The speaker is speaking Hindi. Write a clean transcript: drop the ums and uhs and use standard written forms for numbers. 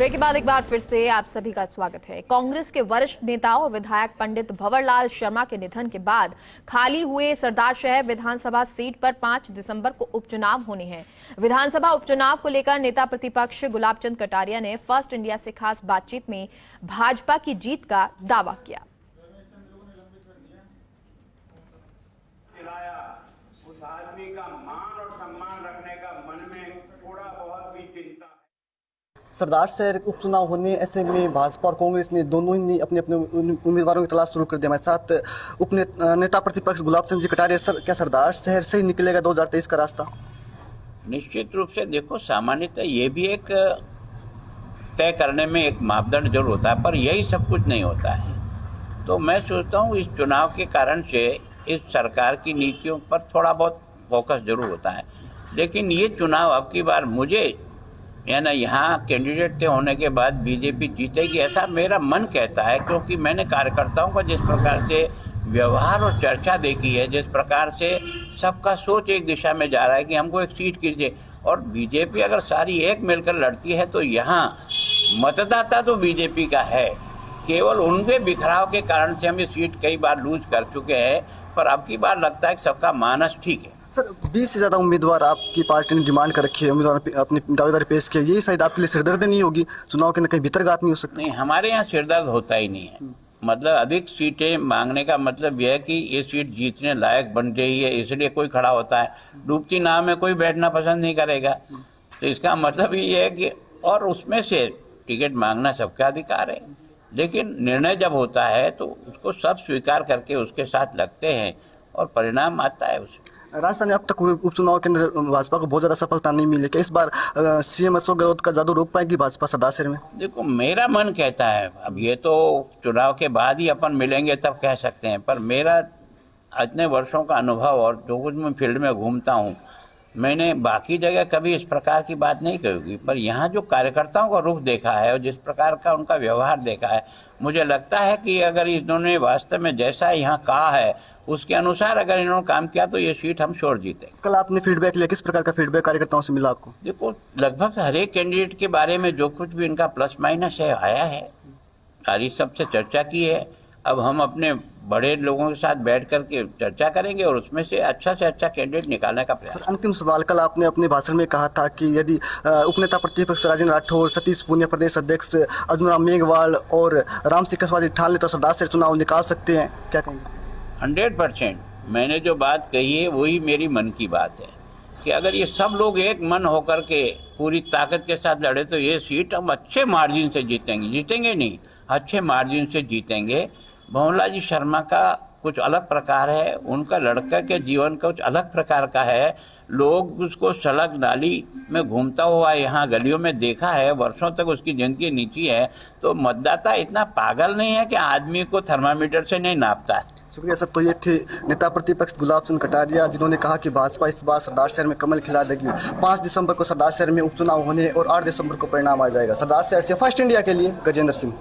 ब्रेक के बाद एक बार फिर से आप सभी का स्वागत है। कांग्रेस के वरिष्ठ नेता और विधायक पंडित भंवरलाल शर्मा के निधन के बाद खाली हुए सरदार शहर विधानसभा सीट पर 5 दिसंबर को उपचुनाव होने हैं। विधानसभा उपचुनाव को लेकर नेता प्रतिपक्ष गुलाब चंद कटारिया ने फर्स्ट इंडिया से खास बातचीत में भाजपा की जीत का दावा किया। उस आदमी का मान और सम्मान रखने का मन में थोड़ा बहुत भी चिंता। सरदार शहर उपचुनाव होने ऐसे में भाजपा और कांग्रेस ने दोनों ही अपने अपने उम्मीदवारों की तलाश शुरू कर दी। हमारे साथ उपने नेता प्रतिपक्ष गुलाब चंद जी कटारिया, सर क्या सरदार शहर से ही निकलेगा 2023 का रास्ता? निश्चित रूप से देखो, सामान्यतः ये भी एक तय करने में एक मापदंड जरूर होता है, पर यही सब कुछ नहीं होता है। तो मैं सोचता हूँ इस चुनाव के कारण से इस सरकार की नीतियों पर थोड़ा बहुत फोकस जरूर होता है, लेकिन ये चुनाव अब की बार मुझे यानी यहाँ कैंडिडेट के होने के बाद बीजेपी जीतेगी ऐसा मेरा मन कहता है, क्योंकि मैंने कार्यकर्ताओं का जिस प्रकार से व्यवहार और चर्चा देखी है, जिस प्रकार से सबका सोच एक दिशा में जा रहा है कि हमको एक सीट कीजिए, और बीजेपी अगर सारी एक मिलकर लड़ती है तो यहाँ मतदाता तो बीजेपी का है, केवल उनके बिखराव के कारण से हम ये सीट कई बार लूज कर चुके हैं, पर अब की बार लगता है कि सबका मानस ठीक है। सर 20 से ज़्यादा उम्मीदवार आपकी पार्टी ने डिमांड कर रखी है, उम्मीदवार अपनी दावेदारी पेश की है, यही शायद आपके लिए सिरदर्द नहीं होगी? चुनाव के न कहीं भीतरघात नहीं हो सकती? नहीं, हमारे यहाँ सिरदर्द होता ही नहीं है। मतलब अधिक सीटें मांगने का मतलब यह है कि ये सीट जीतने लायक बन रही है, इसलिए कोई खड़ा होता है। डूबती नाव में कोई बैठना पसंद नहीं करेगा, तो इसका मतलब ये है कि और उसमें से टिकट मांगना सबका अधिकार है, लेकिन निर्णय जब होता है तो उसको सब स्वीकार करके उसके साथ लगते हैं और परिणाम आता है उसमें। राजस्थान में अब तक उपचुनाव के अंदर भाजपा को बहुत ज़्यादा सफलता नहीं मिली, क्या इस बार सीएम अशोक गहलोत का जादू रोक पाएगी भाजपा सरदार शहर में? देखो, मेरा मन कहता है, अब ये तो चुनाव के बाद ही अपन मिलेंगे तब कह सकते हैं, पर मेरा इतने वर्षों का अनुभव और जो कुछ मैं फील्ड में घूमता हूँ, मैंने बाकी जगह कभी इस प्रकार की बात नहीं कही, पर यहाँ जो कार्यकर्ताओं का रुख देखा है और जिस प्रकार का उनका व्यवहार देखा है, मुझे लगता है कि अगर इन्होंने वास्तव में जैसा यहाँ कहा है उसके अनुसार अगर इन्होंने काम किया तो ये सीट हम श्योर जीते। कल आपने फीडबैक लिया, किस प्रकार का फीडबैक कार्यकर्ताओं से मिला आपको? देखो, लगभग हर एक कैंडिडेट के बारे में जो कुछ भी इनका प्लस माइनस है आया है, सारी सबसे चर्चा की है। अब हम अपने बड़े लोगों के साथ बैठ करके चर्चा करेंगे और उसमें से अच्छा कैंडिडेट निकालने का प्रयास। अंतिम सवाल, कल आपने अपने भाषण में कहा था कि यदि उपनेता प्रतिपक्ष राजेंद्र राठौर, सतीश पूनिया प्रदेश अध्यक्ष अर्जुन राम मेघवाल और राम सिंह कसवाजी ठान ले तो सरदार से चुनाव निकाल सकते हैं, क्या कहेंगे? 100% मैंने जो बात कही है वही मेरी मन की बात है कि अगर ये सब लोग एक मन होकर के पूरी ताकत के साथ लड़े तो ये सीट हम अच्छे मार्जिन से जीतेंगे नहीं, अच्छे मार्जिन से जीतेंगे। भंवरलाल जी शर्मा का कुछ अलग प्रकार है, उनका लड़का के जीवन का कुछ अलग प्रकार का है। लोग उसको सड़क नाली में घूमता हुआ यहाँ गलियों में देखा है, वर्षों तक उसकी जिंदगी नीची है, तो मतदाता इतना पागल नहीं है कि आदमी को थर्मामीटर से नहीं नापता है। शुक्रिया सर। तो ये थे नेता प्रतिपक्ष गुलाब चंद कटारिया, जिन्होंने कहा कि भाजपा इस बार सरदार शहर में कमल खिला देगी। 5 दिसंबर को सरदार शहर में उपचुनाव होने और 8 दिसंबर को परिणाम आ जाएगा। सरदार शहर से फर्स्ट इंडिया के लिए गजेंद्र सिंह।